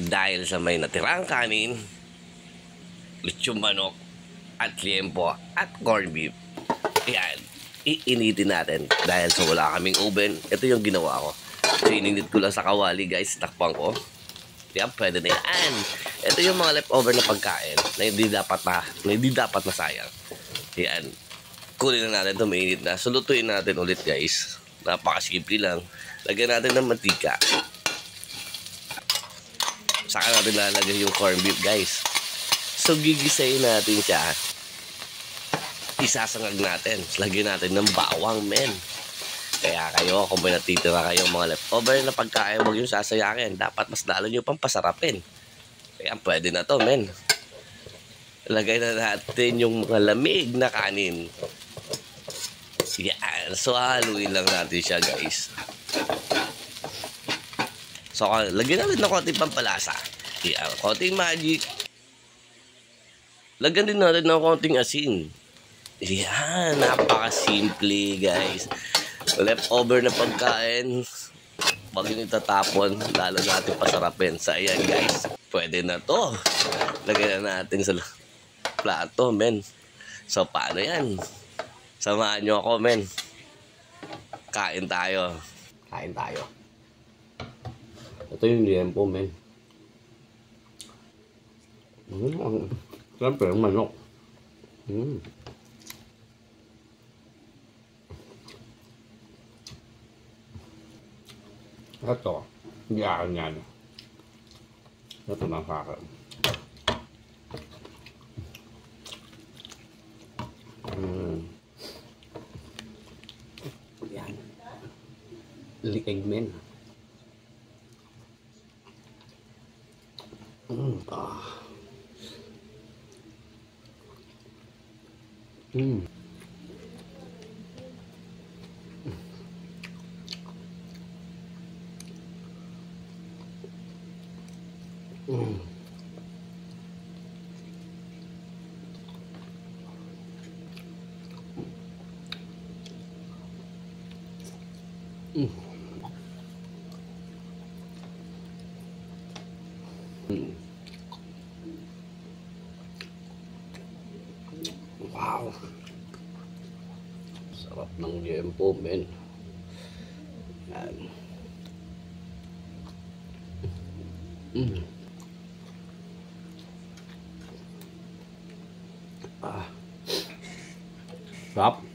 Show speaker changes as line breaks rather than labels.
Dahil sa may natirang kanin, lechon manok, at liempo, at corned beef. Ayan, iinitin natin. Dahil sa wala kaming oven, ito yung ginawa ko. So, ininit ko lang sa kawali, guys. Takpan ko. Yan, pwede na yan. Ito yung mga leftover na pagkain na hindi dapat masayang. Yan. Kunin na natin ito, mainit na. So, lutuin natin ulit, guys. Napakasimple lang. Lagyan natin ng mantika. Saka natin lalagay yung corned beef, guys. So, gigisayin natin siya. Isasangag natin. Lagyan natin ng bawang, men. Kaya kayo, kung may natitira kayong mga leftover na pagkain, huwag yung sasayakin. Dapat mas lalo nyo pang pasarapin. Kaya pwede na to, men. Lagay na natin yung mga lamig na kanin. Yan. So, haluin lang natin siya, guys. So, lagyan natin ng konting pampalasa. Yan. Konting magic. Lagyan din natin ng konting asin. Yan. Napakasimple, guys. Leftover na pagkain, wag yung itatapon, lalo natin pasarapin. So, ayan, guys. Pwede na to. Lagyan na natin sa plato, men. So, paano yan? Samahan nyo ako, men. Kain tayo. Kain tayo. Ito yung liempo, men. Siyempre, yung manok. Ito, hindi akin yan. Ito na sa akin. Yan. Lieg, men. Wow. Sarap ng liempo, men. Yan. Sarap.